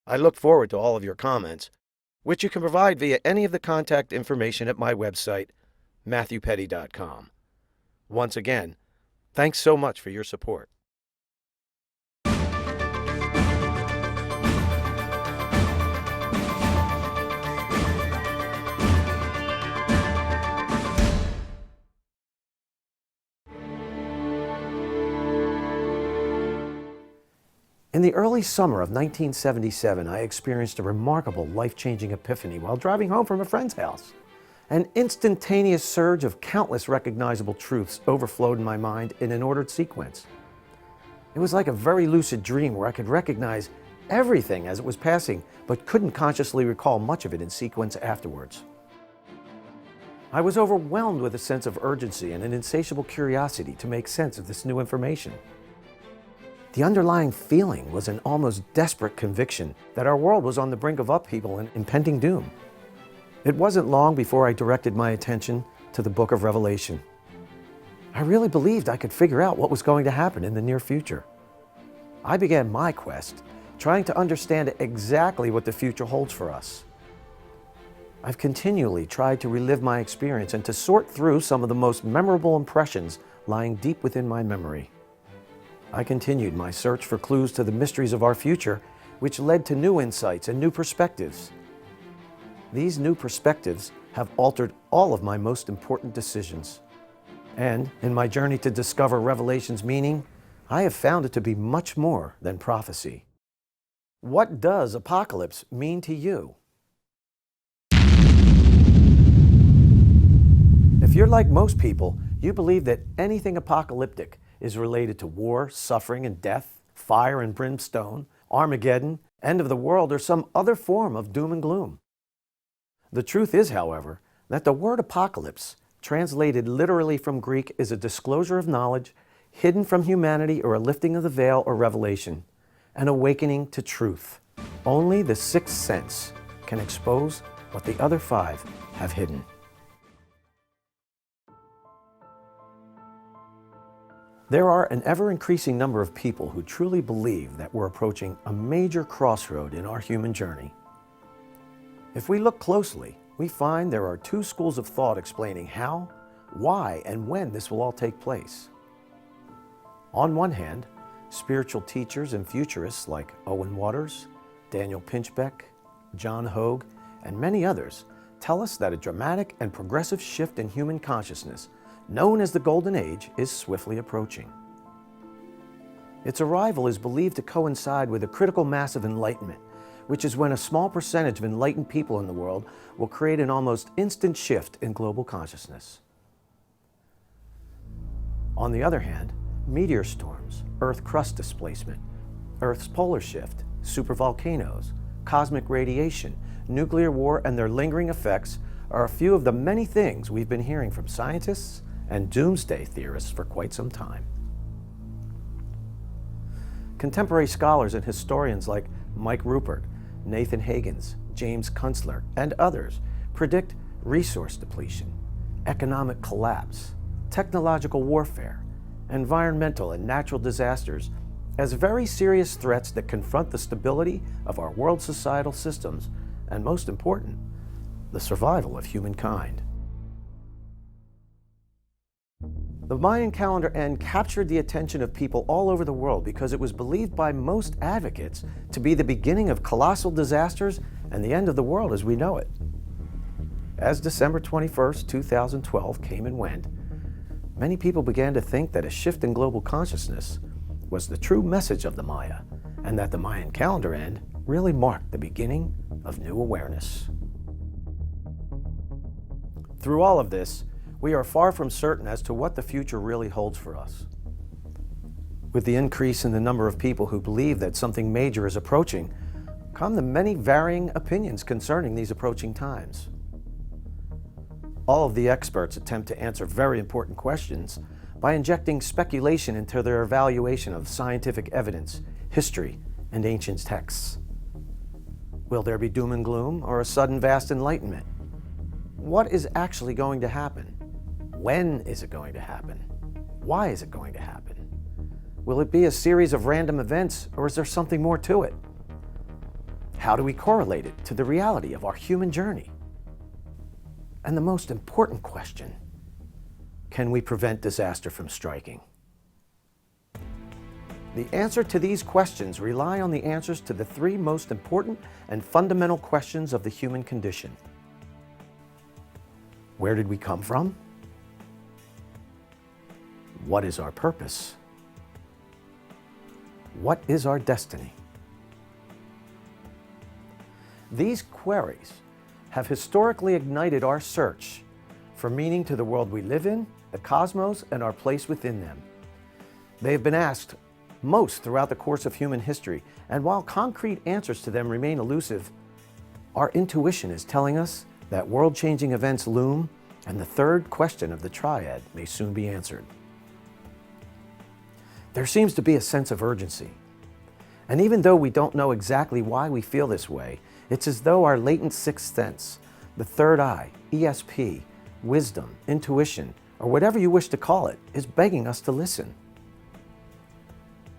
I look forward to all of your comments, which you can provide via any of the contact information at my website, MatthewPetti.com. Once again, thanks so much for your support. In the early summer of 1977, I experienced a remarkable life-changing epiphany while driving home from a friend's house. An instantaneous surge of countless recognizable truths overflowed in my mind in an ordered sequence. It was like a very lucid dream where I could recognize everything as it was passing, but couldn't consciously recall much of it in sequence afterwards. I was overwhelmed with a sense of urgency and an insatiable curiosity to make sense of this new information. The underlying feeling was an almost desperate conviction that our world was on the brink of upheaval and impending doom. It wasn't long before I directed my attention to the book of Revelation. I really believed I could figure out what was going to happen in the near future. I began my quest, trying to understand exactly what the future holds for us. I've continually tried to relive my experience and to sort through some of the most memorable impressions lying deep within my memory. I continued my search for clues to the mysteries of our future, which led to new insights and new perspectives. These new perspectives have altered all of my most important decisions. And in my journey to discover Revelation's meaning, I have found it to be much more than prophecy. What does apocalypse mean to you? If you're like most people, you believe that anything apocalyptic is related to war, suffering, and death, fire and brimstone, Armageddon, end of the world, or some other form of doom and gloom. The truth is, however, that the word apocalypse, translated literally from Greek, is a disclosure of knowledge, hidden from humanity, or a lifting of the veil or revelation, an awakening to truth. Only the sixth sense can expose what the other five have hidden. There are an ever-increasing number of people who truly believe that we're approaching a major crossroad in our human journey. If we look closely, we find there are two schools of thought explaining how, why, and when this will all take place. On one hand, spiritual teachers and futurists like Owen Waters, Daniel Pinchbeck, John Hogue, and many others tell us that a dramatic and progressive shift in human consciousness known as the Golden Age is swiftly approaching. Its arrival is believed to coincide with a critical mass of enlightenment, which is when a small percentage of enlightened people in the world will create an almost instant shift in global consciousness. On the other hand, meteor storms, Earth crust displacement, Earth's polar shift, supervolcanoes, cosmic radiation, nuclear war, and their lingering effects are a few of the many things we've been hearing from scientists and doomsday theorists for quite some time. Contemporary scholars and historians like Mike Rupert, Nathan Hagans, James Kunstler, and others predict resource depletion, economic collapse, technological warfare, environmental and natural disasters as very serious threats that confront the stability of our world societal systems and, most important, the survival of humankind. The Mayan calendar end captured the attention of people all over the world because it was believed by most advocates to be the beginning of colossal disasters and the end of the world as we know it. As December 21st, 2012 came and went, many people began to think that a shift in global consciousness was the true message of the Maya, and that the Mayan calendar end really marked the beginning of new awareness. Through all of this, we are far from certain as to what the future really holds for us. With the increase in the number of people who believe that something major is approaching, come the many varying opinions concerning these approaching times. All of the experts attempt to answer very important questions by injecting speculation into their evaluation of scientific evidence, history, and ancient texts. Will there be doom and gloom or a sudden vast enlightenment? What is actually going to happen? When is it going to happen? Why is it going to happen? Will it be a series of random events, or is there something more to it? How do we correlate it to the reality of our human journey? And the most important question, can we prevent disaster from striking? The answer to these questions rely on the answers to the three most important and fundamental questions of the human condition. Where did we come from? What is our purpose? What is our destiny? These queries have historically ignited our search for meaning to the world we live in, the cosmos, and our place within them. They have been asked most throughout the course of human history, and while concrete answers to them remain elusive, our intuition is telling us that world-changing events loom, and the third question of the triad may soon be answered. There seems to be a sense of urgency, and even though we don't know exactly why we feel this way, it's as though our latent sixth sense, the third eye, ESP, wisdom, intuition, or whatever you wish to call it, is begging us to listen.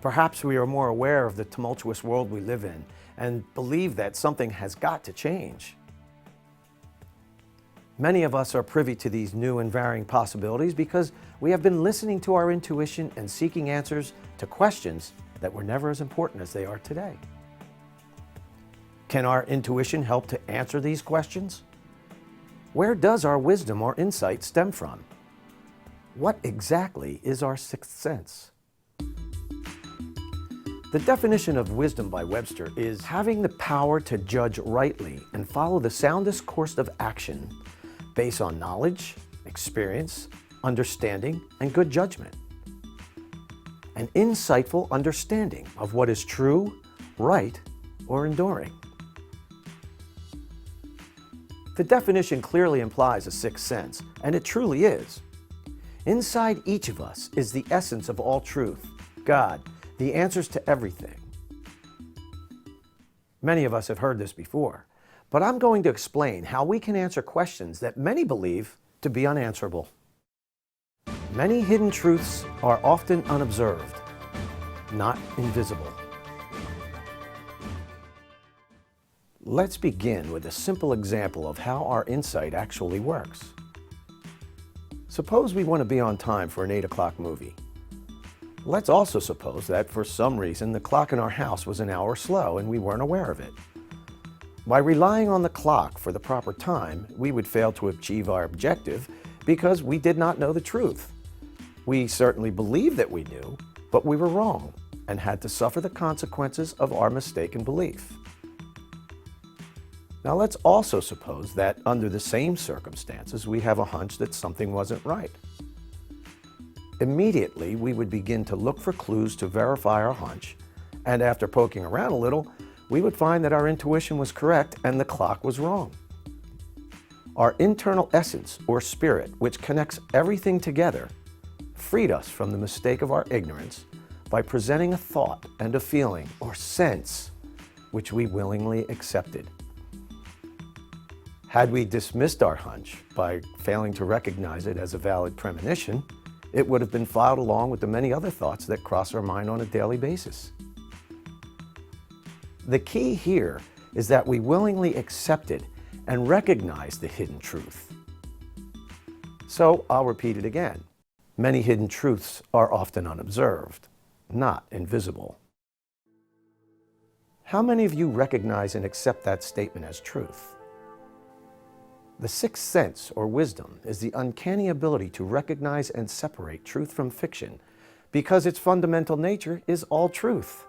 Perhaps we are more aware of the tumultuous world we live in and believe that something has got to change. Many of us are privy to these new and varying possibilities because we have been listening to our intuition and seeking answers to questions that were never as important as they are today. Can our intuition help to answer these questions? Where does our wisdom or insight stem from? What exactly is our sixth sense? The definition of wisdom by Webster is having the power to judge rightly and follow the soundest course of action based on knowledge, experience, understanding, and good judgment. An insightful understanding of what is true, right, or enduring. The definition clearly implies a sixth sense, and it truly is. Inside each of us is the essence of all truth, God, the answers to everything. Many of us have heard this before, but I'm going to explain how we can answer questions that many believe to be unanswerable. Many hidden truths are often unobserved, not invisible. Let's begin with a simple example of how our insight actually works. Suppose we want to be on time for an 8 o'clock movie. Let's also suppose that for some reason the clock in our house was an hour slow and we weren't aware of it. By relying on the clock for the proper time, we would fail to achieve our objective because we did not know the truth. We certainly believed that we knew, but we were wrong and had to suffer the consequences of our mistaken belief. Now let's also suppose that under the same circumstances, we have a hunch that something wasn't right. Immediately, we would begin to look for clues to verify our hunch, and after poking around a little, we would find that our intuition was correct and the clock was wrong. Our internal essence, or spirit, which connects everything together, freed us from the mistake of our ignorance by presenting a thought and a feeling, or sense, which we willingly accepted. Had we dismissed our hunch by failing to recognize it as a valid premonition, it would have been filed along with the many other thoughts that cross our mind on a daily basis. The key here is that we willingly accepted and recognized the hidden truth. So I'll repeat it again. Many hidden truths are often unobserved, not invisible. How many of you recognize and accept that statement as truth? The sixth sense, or wisdom, is the uncanny ability to recognize and separate truth from fiction because its fundamental nature is all truth.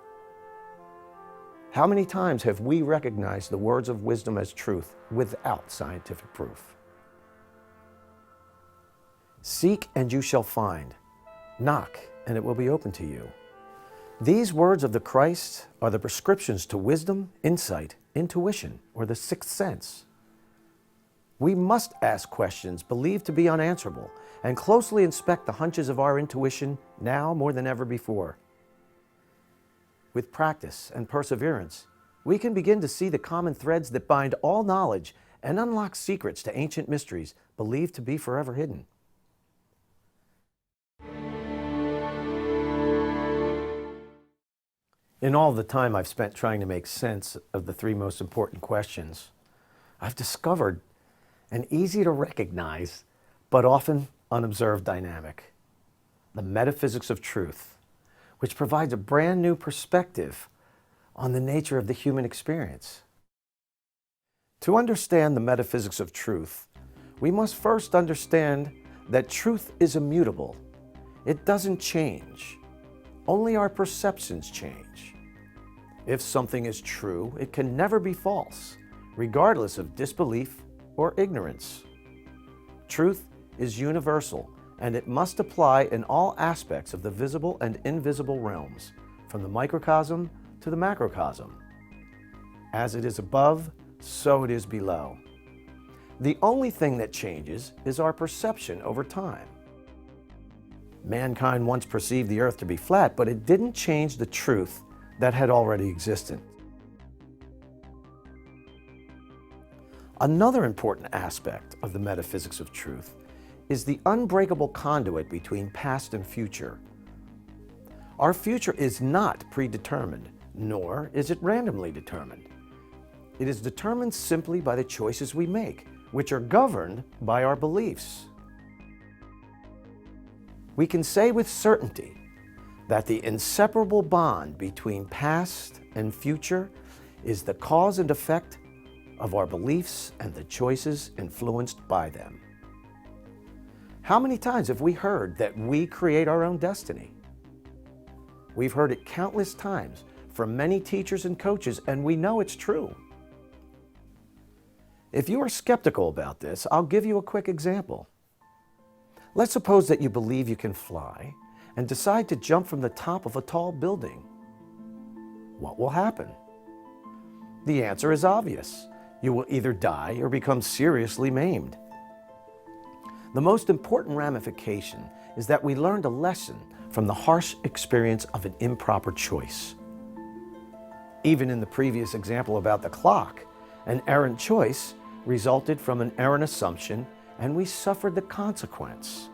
How many times have we recognized the words of wisdom as truth without scientific proof? Seek and you shall find. Knock and it will be open to you. These words of the Christ are the prescriptions to wisdom, insight, intuition, or the sixth sense. We must ask questions believed to be unanswerable and closely inspect the hunches of our intuition now more than ever before. With practice and perseverance, we can begin to see the common threads that bind all knowledge and unlock secrets to ancient mysteries believed to be forever hidden. In all the time I've spent trying to make sense of the three most important questions, I've discovered an easy to recognize, but often unobserved dynamic: the metaphysics of truth, which provides a brand new perspective on the nature of the human experience. To understand the metaphysics of truth, we must first understand that truth is immutable. It doesn't change. Only our perceptions change. If something is true, it can never be false, regardless of disbelief or ignorance. Truth is universal, and it must apply in all aspects of the visible and invisible realms, from the microcosm to the macrocosm. As it is above, so it is below. The only thing that changes is our perception over time. Mankind once perceived the earth to be flat, but it didn't change the truth that had already existed. Another important aspect of the metaphysics of truth is the unbreakable conduit between past and future. Our future is not predetermined, nor is it randomly determined. It is determined simply by the choices we make, which are governed by our beliefs. We can say with certainty that the inseparable bond between past and future is the cause and effect of our beliefs and the choices influenced by them. How many times have we heard that we create our own destiny? We've heard it countless times from many teachers and coaches, and we know it's true. If you are skeptical about this, I'll give you a quick example. Let's suppose that you believe you can fly and decide to jump from the top of a tall building. What will happen? The answer is obvious. You will either die or become seriously maimed. The most important ramification is that we learned a lesson from the harsh experience of an improper choice. Even in the previous example about the clock, an errant choice resulted from an errant assumption, and we suffered the consequence.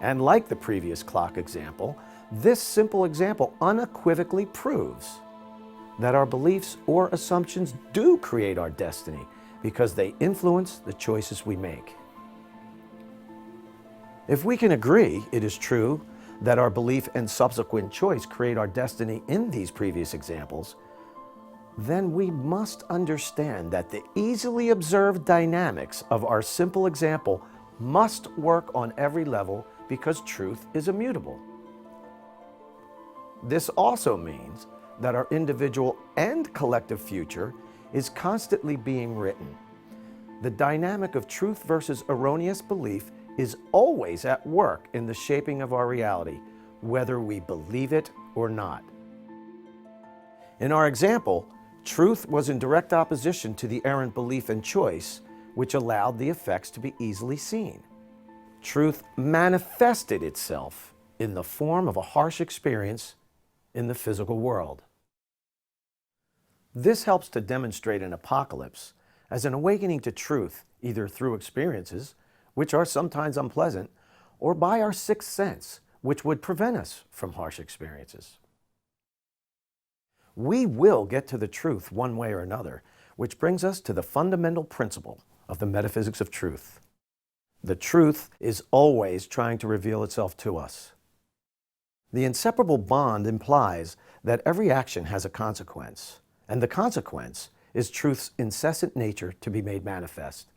And like the previous clock example, this simple example unequivocally proves that our beliefs or assumptions do create our destiny because they influence the choices we make. If we can agree it is true that our belief and subsequent choice create our destiny in these previous examples, then we must understand that the easily observed dynamics of our simple example must work on every level because truth is immutable. This also means that our individual and collective future is constantly being written. The dynamic of truth versus erroneous belief is always at work in the shaping of our reality, whether we believe it or not. In our example, truth was in direct opposition to the errant belief and choice, which allowed the effects to be easily seen. Truth manifested itself in the form of a harsh experience in the physical world. This helps to demonstrate an apocalypse as an awakening to truth, either through experiences, which are sometimes unpleasant, or by our sixth sense, which would prevent us from harsh experiences. We will get to the truth one way or another, which brings us to the fundamental principle of the metaphysics of truth. The truth is always trying to reveal itself to us. The inseparable bond implies that every action has a consequence, and the consequence is truth's incessant nature to be made manifest.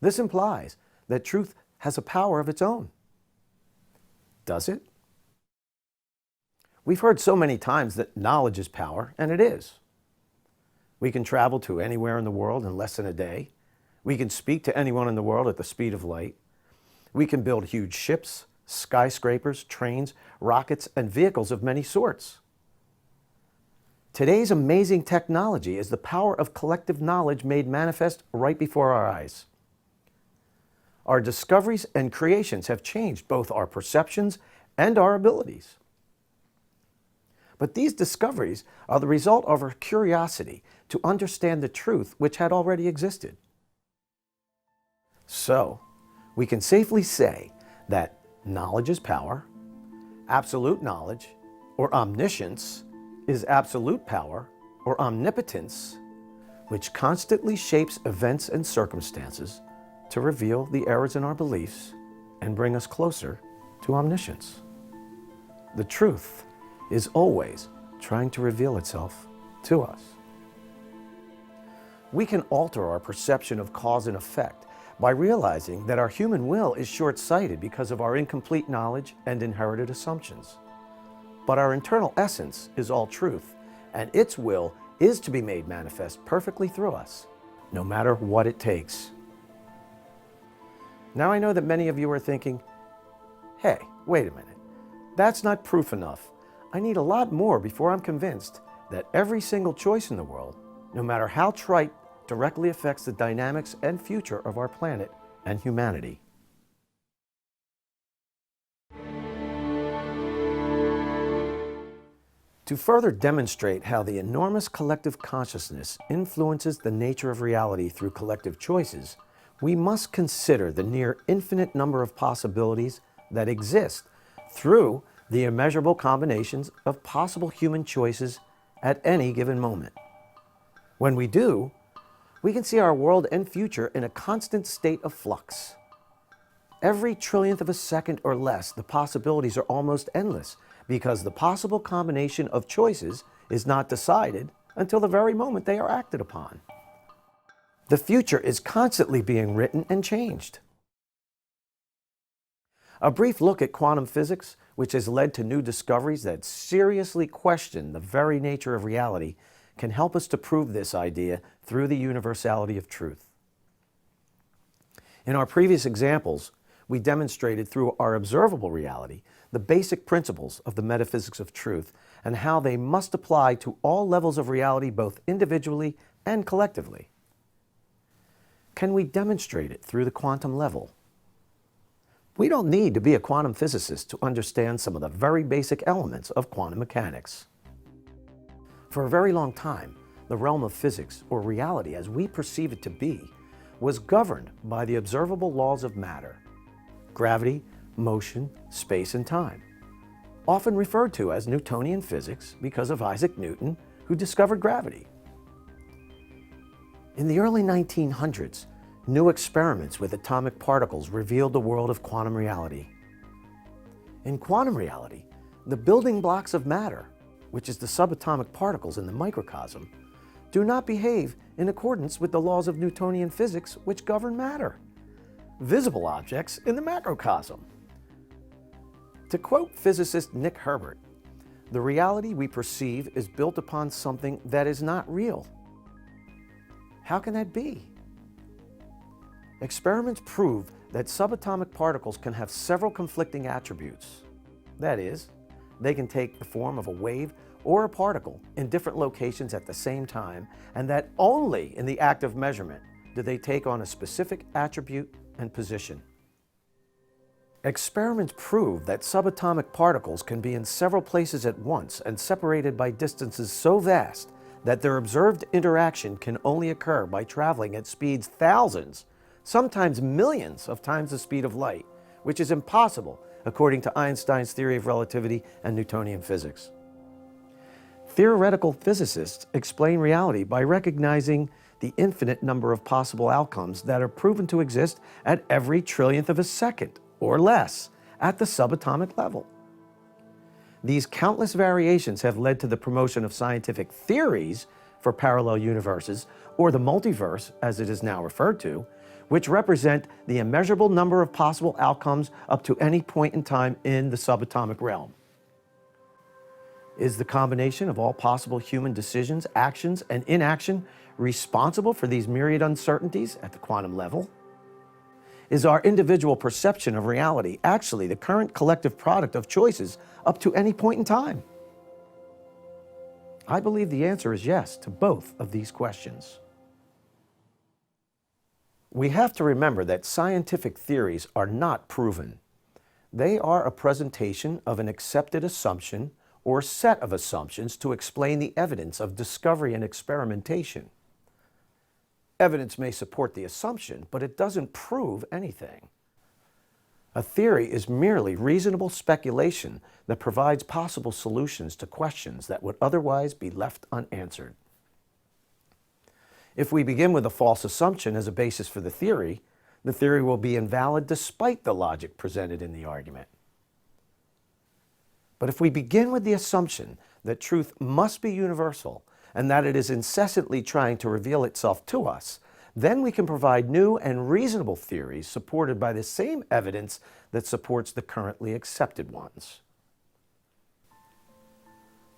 This implies that truth has a power of its own. Does it? We've heard so many times that knowledge is power, and it is. We can travel to anywhere in the world in less than a day. We can speak to anyone in the world at the speed of light. We can build huge ships, skyscrapers, trains, rockets, and vehicles of many sorts. Today's amazing technology is the power of collective knowledge made manifest right before our eyes. Our discoveries and creations have changed both our perceptions and our abilities. But these discoveries are the result of our curiosity to understand the truth which had already existed. So, we can safely say that knowledge is power, absolute knowledge or omniscience, is absolute power, or omnipotence, which constantly shapes events and circumstances to reveal the errors in our beliefs and bring us closer to omniscience. The truth is always trying to reveal itself to us. We can alter our perception of cause and effect by realizing that our human will is short-sighted because of our incomplete knowledge and inherited assumptions. But our internal essence is all truth, and its will is to be made manifest perfectly through us, no matter what it takes. Now I know that many of you are thinking, hey, wait a minute, that's not proof enough. I need a lot more before I'm convinced that every single choice in the world, no matter how trite, directly affects the dynamics and future of our planet and humanity. To further demonstrate how the enormous collective consciousness influences the nature of reality through collective choices, we must consider the near infinite number of possibilities that exist through the immeasurable combinations of possible human choices at any given moment. When we do, we can see our world and future in a constant state of flux. Every trillionth of a second or less, the possibilities are almost endless because the possible combination of choices is not decided until the very moment they are acted upon. The future is constantly being written and changed. A brief look at quantum physics, which has led to new discoveries that seriously question the very nature of reality, can help us to prove this idea through the universality of truth. In our previous examples, we demonstrated through our observable reality the basic principles of the metaphysics of truth and how they must apply to all levels of reality both individually and collectively. Can we demonstrate it through the quantum level? We don't need to be a quantum physicist to understand some of the very basic elements of quantum mechanics. For a very long time, the realm of physics, or reality as we perceive it to be, was governed by the observable laws of matter: gravity, motion, space, and time, often referred to as Newtonian physics because of Isaac Newton, who discovered gravity. In the early 1900s, new experiments with atomic particles revealed the world of quantum reality. In quantum reality, the building blocks of matter, which is the subatomic particles in the microcosm, do not behave in accordance with the laws of Newtonian physics which govern matter, visible objects in the macrocosm. To quote physicist Nick Herbert, the reality we perceive is built upon something that is not real. How can that be? Experiments prove that subatomic particles can have several conflicting attributes. That is, they can take the form of a wave or a particle in different locations at the same time, and that only in the act of measurement do they take on a specific attribute and position. Experiments prove that subatomic particles can be in several places at once and separated by distances so vast that their observed interaction can only occur by traveling at speeds thousands, sometimes millions of times the speed of light, which is impossible according to Einstein's theory of relativity and Newtonian physics. Theoretical physicists explain reality by recognizing the infinite number of possible outcomes that are proven to exist at every trillionth of a second or less at the subatomic level. These countless variations have led to the promotion of scientific theories for parallel universes, or the multiverse as it is now referred to, which represent the immeasurable number of possible outcomes up to any point in time in the subatomic realm. Is the combination of all possible human decisions, actions, and inaction responsible for these myriad uncertainties at the quantum level? Is our individual perception of reality actually the current collective product of choices up to any point in time? I believe the answer is yes to both of these questions. We have to remember that scientific theories are not proven. They are a presentation of an accepted assumption or set of assumptions to explain the evidence of discovery and experimentation. Evidence may support the assumption, but it doesn't prove anything. A theory is merely reasonable speculation that provides possible solutions to questions that would otherwise be left unanswered. If we begin with a false assumption as a basis for the theory will be invalid despite the logic presented in the argument. But if we begin with the assumption that truth must be universal and that it is incessantly trying to reveal itself to us, then we can provide new and reasonable theories supported by the same evidence that supports the currently accepted ones.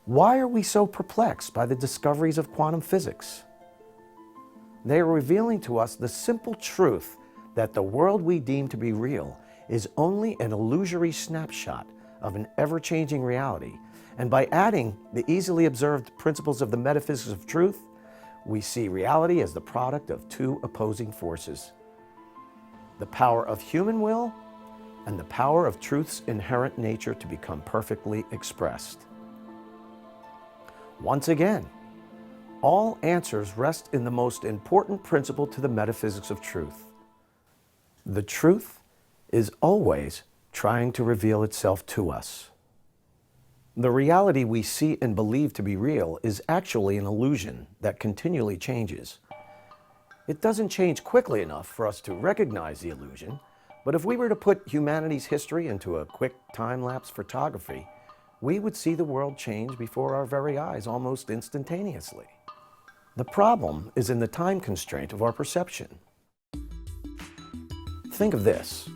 Why are we so perplexed by the discoveries of quantum physics? They are revealing to us the simple truth that the world we deem to be real is only an illusory snapshot of an ever-changing reality, and by adding the easily observed principles of the metaphysics of truth, we see reality as the product of two opposing forces: the power of human will and the power of truth's inherent nature to become perfectly expressed. Once again, all answers rest in the most important principle to the metaphysics of truth. The truth is always trying to reveal itself to us. The reality we see and believe to be real is actually an illusion that continually changes. It doesn't change quickly enough for us to recognize the illusion, but if we were to put humanity's history into a quick time-lapse photography, we would see the world change before our very eyes almost instantaneously. The problem is in the time constraint of our perception. Think of this.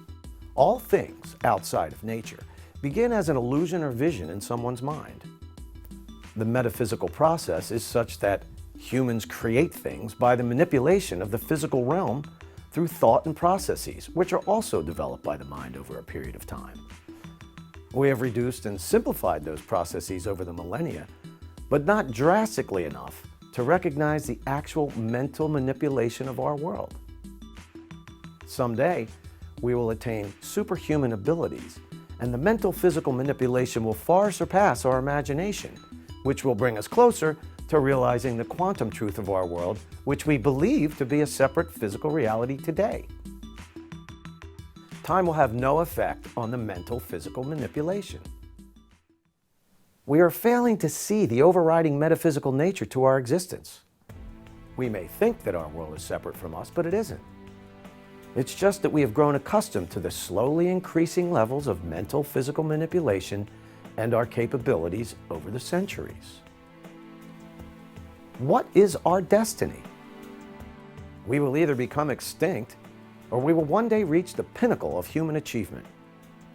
All things outside of nature begin as an illusion or vision in someone's mind. The metaphysical process is such that humans create things by the manipulation of the physical realm through thought and processes, which are also developed by the mind over a period of time. We have reduced and simplified those processes over the millennia, but not drastically enough to recognize the actual mental manipulation of our world. Someday, we will attain superhuman abilities, and the mental physical manipulation will far surpass our imagination, which will bring us closer to realizing the quantum truth of our world, which we believe to be a separate physical reality today. Time will have no effect on the mental physical manipulation. We are failing to see the overriding metaphysical nature to our existence. We may think that our world is separate from us, but it isn't. It's just that we have grown accustomed to the slowly increasing levels of mental physical manipulation and our capabilities over the centuries. What is our destiny? We will either become extinct or we will one day reach the pinnacle of human achievement,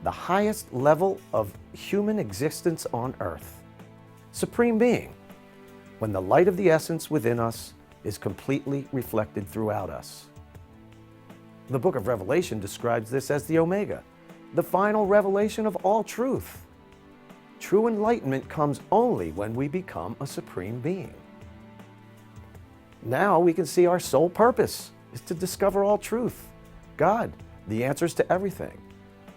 the highest level of human existence on earth. Supreme being, when the light of the essence within us is completely reflected throughout us. The book of Revelation describes this as the Omega, the final revelation of all truth. True enlightenment comes only when we become a supreme being. Now we can see our sole purpose is to discover all truth, God, the answers to everything,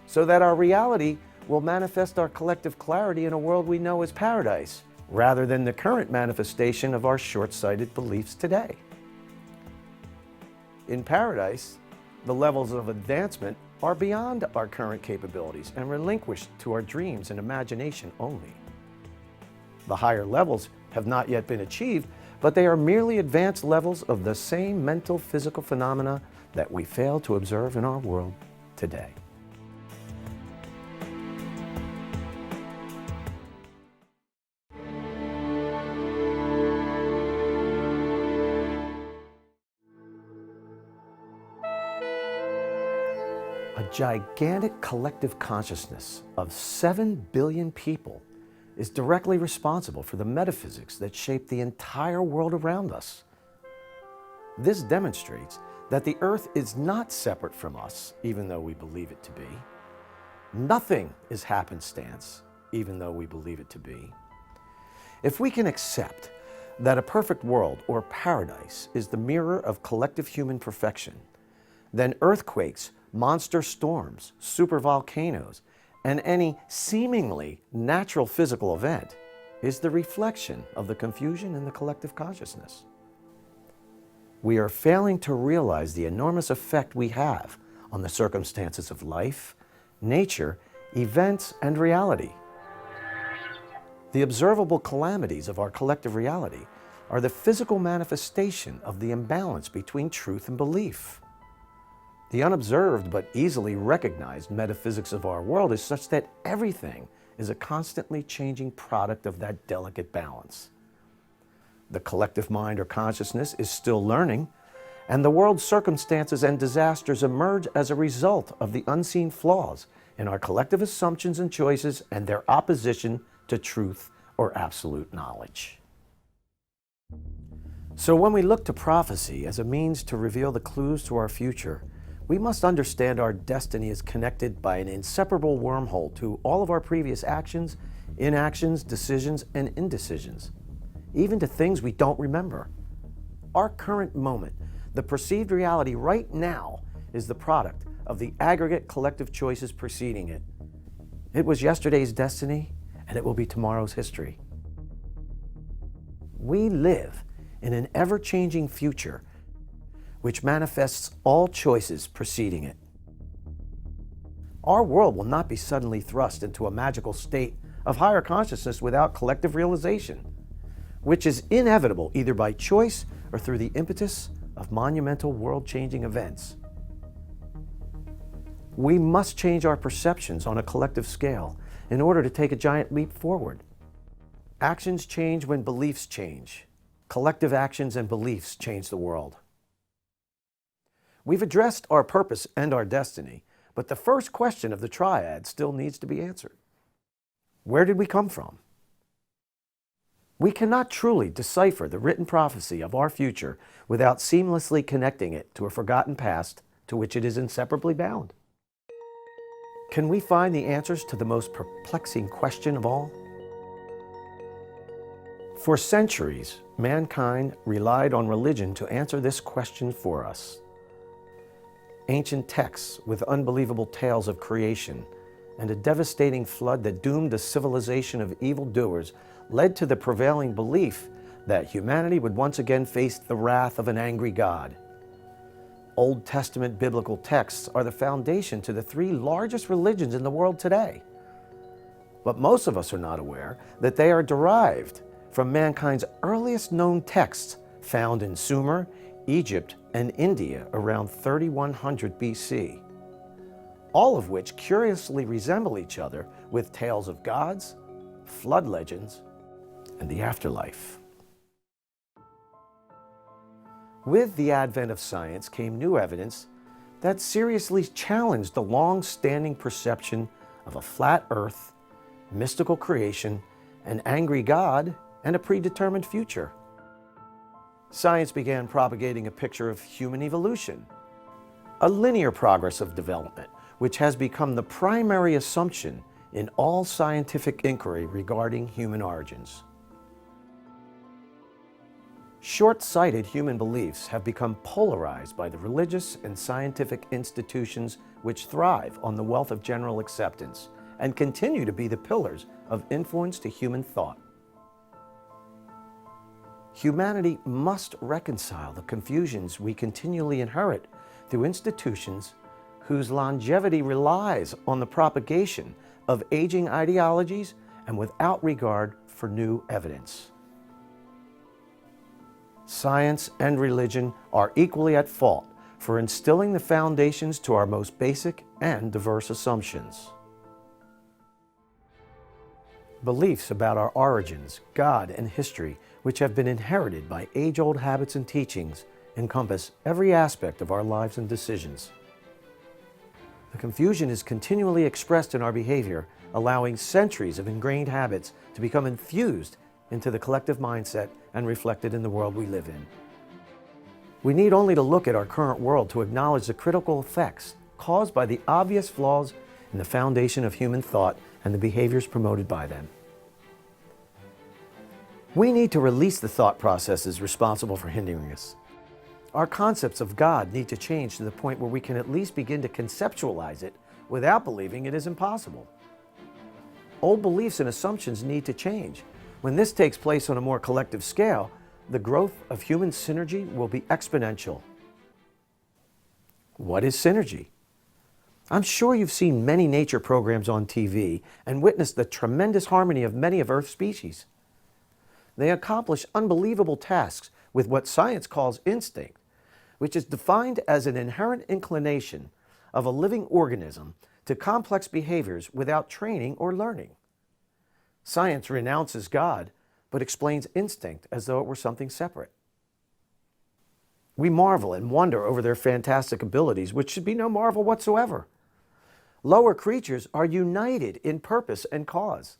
so that our reality will manifest our collective clarity in a world we know as paradise, rather than the current manifestation of our short-sighted beliefs today. In paradise, the levels of advancement are beyond our current capabilities and relinquished to our dreams and imagination only. The higher levels have not yet been achieved, but they are merely advanced levels of the same mental physical phenomena that we fail to observe in our world today. A gigantic collective consciousness of 7 billion people is directly responsible for the metaphysics that shape the entire world around us. This demonstrates that the earth is not separate from us, even though we believe it to be. Nothing is happenstance, even though we believe it to be. If we can accept that a perfect world or paradise is the mirror of collective human perfection, then earthquakes, monster storms, supervolcanoes, and any seemingly natural physical event is the reflection of the confusion in the collective consciousness. We are failing to realize the enormous effect we have on the circumstances of life nature, events, and reality. The observable calamities of our collective reality are the physical manifestation of the imbalance between truth and belief. The unobserved but easily recognized metaphysics of our world is such that everything is a constantly changing product of that delicate balance. The collective mind or consciousness is still learning, and the world's circumstances and disasters emerge as a result of the unseen flaws in our collective assumptions and choices and their opposition to truth or absolute knowledge. So when we look to prophecy as a means to reveal the clues to our future, we must understand our destiny is connected by an inseparable wormhole to all of our previous actions, inactions, decisions, and indecisions, even to things we don't remember. Our current moment, the perceived reality right now, is the product of the aggregate collective choices preceding it. It was yesterday's destiny, and it will be tomorrow's history. We live in an ever-changing future which manifests all choices preceding it. Our world will not be suddenly thrust into a magical state of higher consciousness without collective realization, which is inevitable either by choice or through the impetus of monumental world-changing events. We must change our perceptions on a collective scale in order to take a giant leap forward. Actions change when beliefs change. Collective actions and beliefs change the world. We've addressed our purpose and our destiny, but the first question of the triad still needs to be answered. Where did we come from? We cannot truly decipher the written prophecy of our future without seamlessly connecting it to a forgotten past to which it is inseparably bound. Can we find the answers to the most perplexing question of all? For centuries, mankind relied on religion to answer this question for us. Ancient texts with unbelievable tales of creation and a devastating flood that doomed a civilization of evildoers led to the prevailing belief that humanity would once again face the wrath of an angry God. Old Testament biblical texts are the foundation to the three largest religions in the world today. But most of us are not aware that they are derived from mankind's earliest known texts found in Sumer, Egypt, and India around 3100 BC, all of which curiously resemble each other with tales of gods, flood legends, and the afterlife. With the advent of science came new evidence that seriously challenged the long-standing perception of a flat earth, mystical creation, an angry God, and a predetermined future. Science began propagating a picture of human evolution, a linear progress of development, which has become the primary assumption in all scientific inquiry regarding human origins. Short-sighted human beliefs have become polarized by the religious and scientific institutions which thrive on the wealth of general acceptance and continue to be the pillars of influence to human thought. Humanity must reconcile the confusions we continually inherit through institutions whose longevity relies on the propagation of aging ideologies and without regard for new evidence. Science and religion are equally at fault for instilling the foundations to our most basic and diverse assumptions. Beliefs about our origins, God, and history, which have been inherited by age-old habits and teachings, encompass every aspect of our lives and decisions. The confusion is continually expressed in our behavior, allowing centuries of ingrained habits to become infused into the collective mindset and reflected in the world we live in. We need only to look at our current world to acknowledge the critical effects caused by the obvious flaws in the foundation of human thought and the behaviors promoted by them. We need to release the thought processes responsible for hindering us. Our concepts of God need to change to the point where we can at least begin to conceptualize it without believing it is impossible. Old beliefs and assumptions need to change. When this takes place on a more collective scale, the growth of human synergy will be exponential. What is synergy? I'm sure you've seen many nature programs on TV and witnessed the tremendous harmony of many of Earth's species. They accomplish unbelievable tasks with what science calls instinct, which is defined as an inherent inclination of a living organism to complex behaviors without training or learning. Science renounces God, but explains instinct as though it were something separate. We marvel and wonder over their fantastic abilities, which should be no marvel whatsoever. Lower creatures are united in purpose and cause.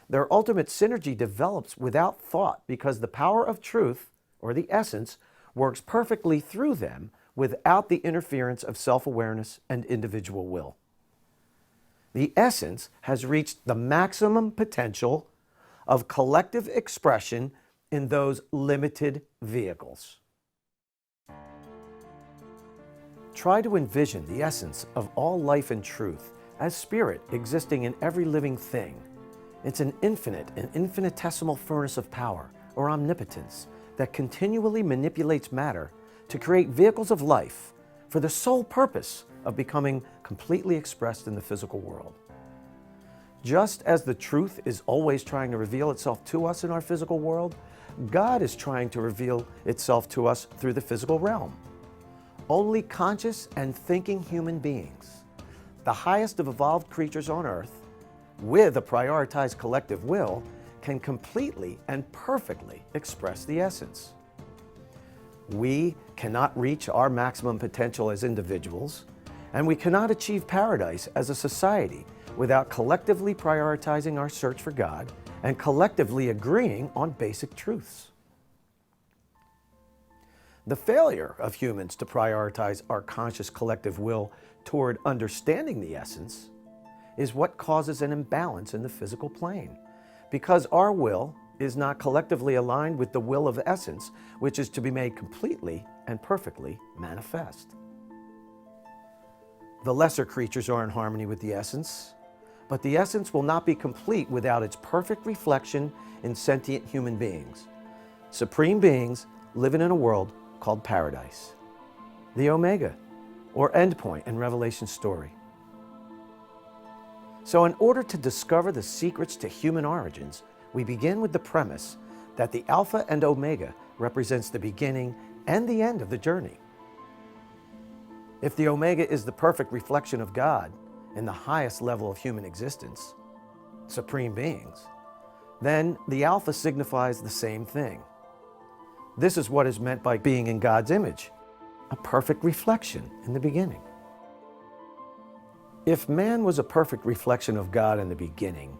Their ultimate synergy develops without thought because the power of truth, or the essence, works perfectly through them without the interference of self-awareness and individual will. The essence has reached the maximum potential of collective expression in those limited vehicles. Try to envision the essence of all life and truth as spirit existing in every living thing. It's an infinite and infinitesimal furnace of power, or omnipotence, that continually manipulates matter to create vehicles of life for the sole purpose of becoming completely expressed in the physical world. Just as the truth is always trying to reveal itself to us in our physical world, God is trying to reveal itself to us through the physical realm. Only conscious and thinking human beings, the highest of evolved creatures on Earth, with a prioritized collective will, can completely and perfectly express the essence. We cannot reach our maximum potential as individuals, and we cannot achieve paradise as a society without collectively prioritizing our search for God and collectively agreeing on basic truths. The failure of humans to prioritize our conscious collective will toward understanding the essence is what causes an imbalance in the physical plane, because our will is not collectively aligned with the will of essence, which is to be made completely and perfectly manifest. The lesser creatures are in harmony with the essence, but the essence will not be complete without its perfect reflection in sentient human beings, supreme beings living in a world called paradise, the Omega, or endpoint in Revelation's story. So in order to discover the secrets to human origins, we begin with the premise that the Alpha and Omega represents the beginning and the end of the journey. If the Omega is the perfect reflection of God in the highest level of human existence, supreme beings, then the Alpha signifies the same thing. This is what is meant by being in God's image, a perfect reflection in the beginning. If man was a perfect reflection of God in the beginning,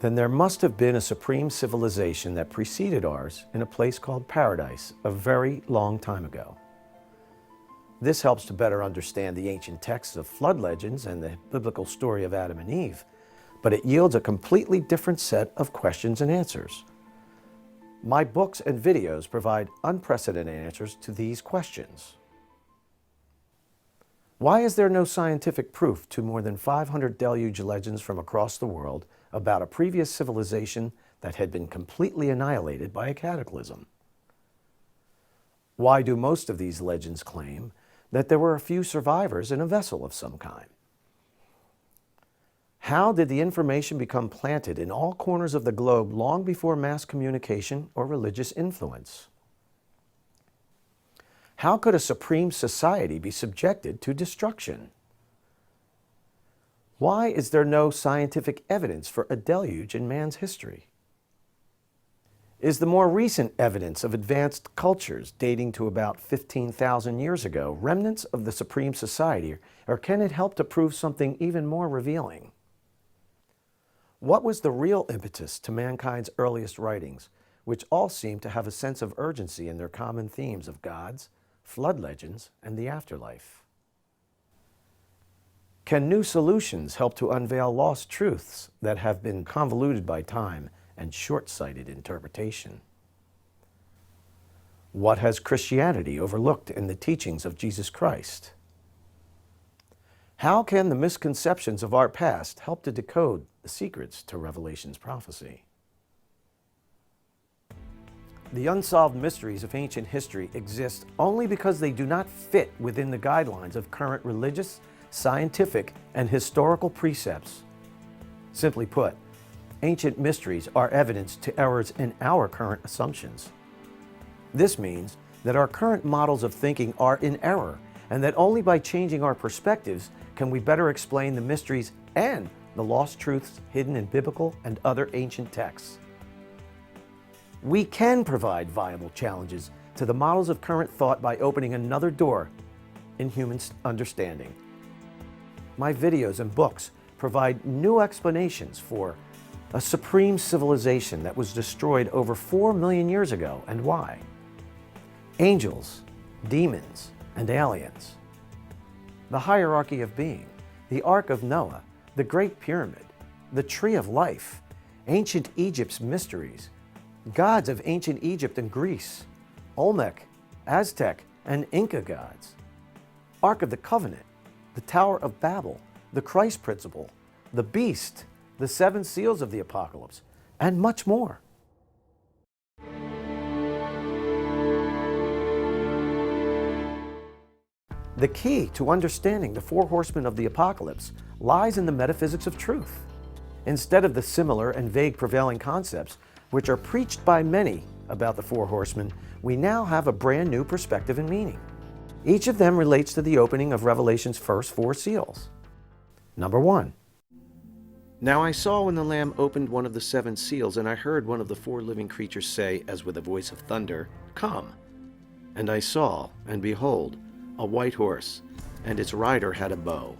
then there must have been a supreme civilization that preceded ours in a place called paradise a very long time ago. This helps to better understand the ancient texts of flood legends and the biblical story of Adam and Eve, but it yields a completely different set of questions and answers. My books and videos provide unprecedented answers to these questions. Why is there no scientific proof to more than 500 deluge legends from across the world about a previous civilization that had been completely annihilated by a cataclysm? Why do most of these legends claim that there were a few survivors in a vessel of some kind? How did the information become planted in all corners of the globe long before mass communication or religious influence? How could a supreme society be subjected to destruction? Why is there no scientific evidence for a deluge in man's history? Is the more recent evidence of advanced cultures dating to about 15,000 years ago remnants of the supreme society, or can it help to prove something even more revealing? What was the real impetus to mankind's earliest writings, which all seem to have a sense of urgency in their common themes of gods, flood legends, and the afterlife? Can new solutions help to unveil lost truths that have been convoluted by time and short-sighted interpretation? What has Christianity overlooked in the teachings of Jesus Christ? How can the misconceptions of our past help to decode the secrets to Revelation's prophecy? The unsolved mysteries of ancient history exist only because they do not fit within the guidelines of current religious, scientific and historical precepts. Simply put, ancient mysteries are evidence to errors in our current assumptions. This means that our current models of thinking are in error, and that only by changing our perspectives can we better explain the mysteries and the lost truths hidden in biblical and other ancient texts. We can provide viable challenges to the models of current thought by opening another door in human understanding. My videos and books provide new explanations for a supreme civilization that was destroyed over 4 million years ago and why. Angels, demons, and aliens. The hierarchy of being, the Ark of Noah, the Great Pyramid, the Tree of Life, ancient Egypt's mysteries, gods of ancient Egypt and Greece, Olmec, Aztec, and Inca gods, Ark of the Covenant, the Tower of Babel, the Christ principle, the Beast, the 7 seals of the Apocalypse, and much more. The key to understanding the 4 horsemen of the Apocalypse lies in the metaphysics of truth. Instead of the similar and vague prevailing concepts which are preached by many about the 4 horsemen, we now have a brand new perspective and meaning. Each of them relates to the opening of Revelation's first 4 seals. Number 1. Now I saw when the Lamb opened one of the 7 seals, and I heard one of the 4 living creatures say, as with a voice of thunder, "Come." And I saw, and behold, a white horse, and its rider had a bow,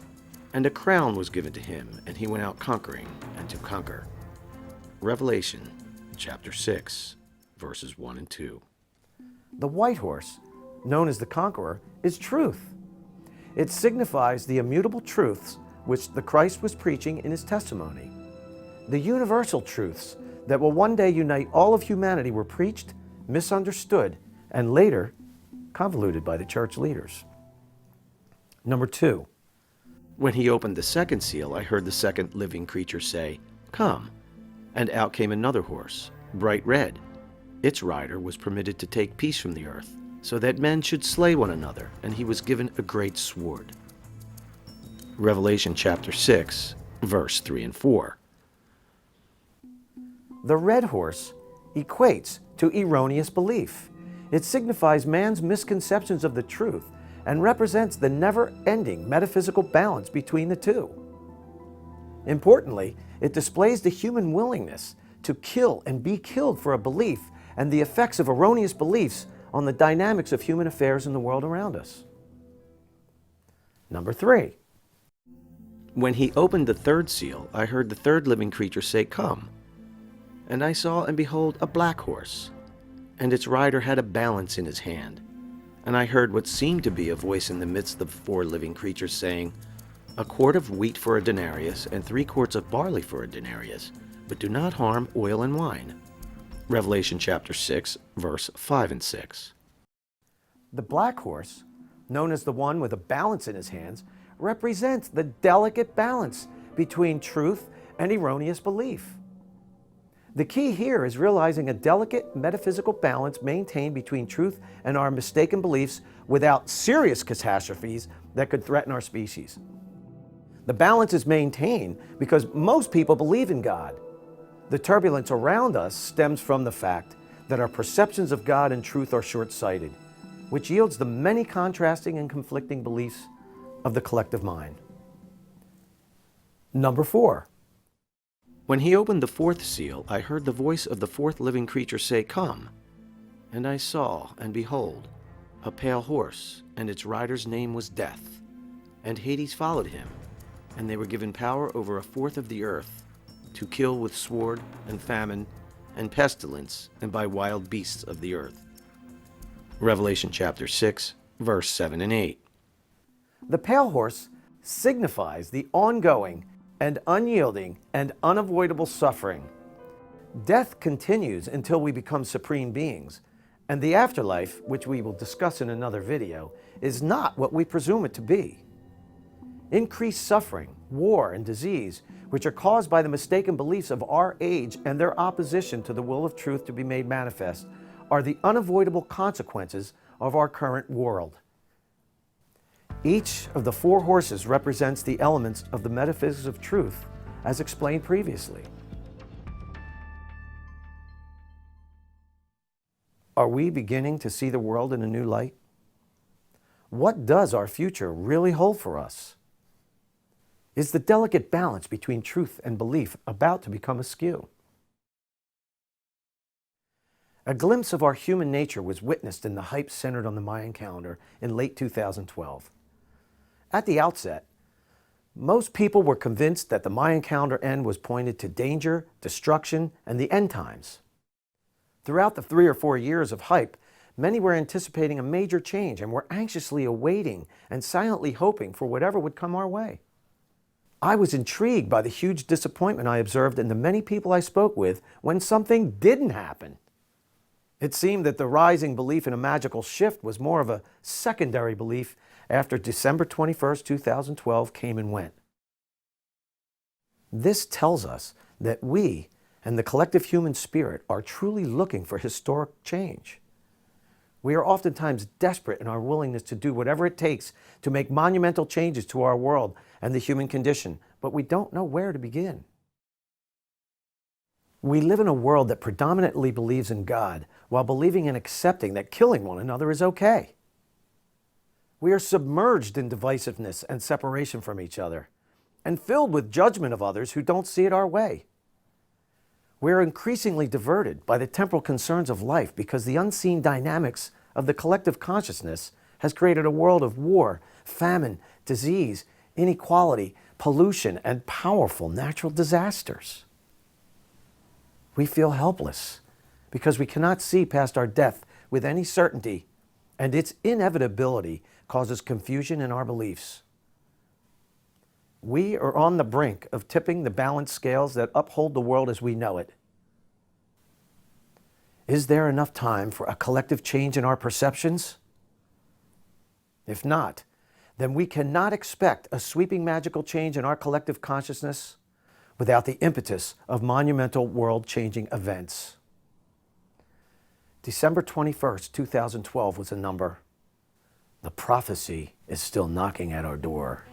and a crown was given to him, and he went out conquering and to conquer. Revelation chapter 6, verses 1 and 2. The white horse, known as the conqueror, is truth. It signifies the immutable truths which the Christ was preaching in his testimony. The universal truths that will one day unite all of humanity were preached, misunderstood, and later convoluted by the church leaders. Number 2. When he opened the 2nd seal, I heard the 2nd living creature say, "Come." And out came another horse, bright red. Its rider was permitted to take peace from the earth, so that men should slay one another, and he was given a great sword. Revelation chapter 6, verse 3 and 4. The red horse equates to erroneous belief. It signifies man's misconceptions of the truth and represents the never-ending metaphysical balance between the two. Importantly, it displays the human willingness to kill and be killed for a belief and the effects of erroneous beliefs on the dynamics of human affairs in the world around us. Number 3. When he opened the 3rd seal, I heard the 3rd living creature say, "Come." And I saw, and behold, a black horse, and its rider had a balance in his hand. And I heard what seemed to be a voice in the midst of 4 living creatures saying, "A quart of wheat for a denarius, and 3 quarts of barley for a denarius, but do not harm oil and wine." Revelation chapter 6, verse 5 and 6. The black horse, known as the one with a balance in his hands, represents the delicate balance between truth and erroneous belief. The key here is realizing a delicate metaphysical balance maintained between truth and our mistaken beliefs without serious catastrophes that could threaten our species. The balance is maintained because most people believe in God. The turbulence around us stems from the fact that our perceptions of God and truth are short-sighted, which yields the many contrasting and conflicting beliefs of the collective mind. Number 4. When he opened the 4th seal, I heard the voice of the 4th living creature say, "Come." And I saw, and behold, a pale horse, and its rider's name was Death. And Hades followed him, and they were given power over 1/4 of the earth, to kill with sword and famine and pestilence, and by wild beasts of the earth. Revelation chapter 6, verse 7 and 8. The pale horse signifies the ongoing and unyielding and unavoidable suffering. Death continues until we become supreme beings, and the afterlife, which we will discuss in another video, is not what we presume it to be. Increased suffering, war, and disease, which are caused by the mistaken beliefs of our age and their opposition to the will of truth to be made manifest, are the unavoidable consequences of our current world. Each of the four horses represents the elements of the metaphysics of truth, as explained previously. Are we beginning to see the world in a new light? What does our future really hold for us? Is the delicate balance between truth and belief about to become askew? A glimpse of our human nature was witnessed in the hype centered on the Mayan calendar in late 2012. At the outset, most people were convinced that the Mayan calendar end was pointed to danger, destruction, and the end times. Throughout the 3 or 4 years of hype, many were anticipating a major change and were anxiously awaiting and silently hoping for whatever would come our way. I was intrigued by the huge disappointment I observed in the many people I spoke with when something didn't happen. It seemed that the rising belief in a magical shift was more of a secondary belief after December 21st, 2012 came and went. This tells us that we and the collective human spirit are truly looking for historic change. We are oftentimes desperate in our willingness to do whatever it takes to make monumental changes to our world and the human condition, but we don't know where to begin. We live in a world that predominantly believes in God while believing and accepting that killing one another is okay. We are submerged in divisiveness and separation from each other, and filled with judgment of others who don't see it our way. We are increasingly diverted by the temporal concerns of life because the unseen dynamics of the collective consciousness has created a world of war, famine, disease, inequality, pollution, and powerful natural disasters. We feel helpless because we cannot see past our death with any certainty, and its inevitability causes confusion in our beliefs. We are on the brink of tipping the balance scales that uphold the world as we know it. Is there enough time for a collective change in our perceptions? If not, then we cannot expect a sweeping magical change in our collective consciousness without the impetus of monumental world-changing events. December 21st, 2012 was a number. The prophecy is still knocking at our door.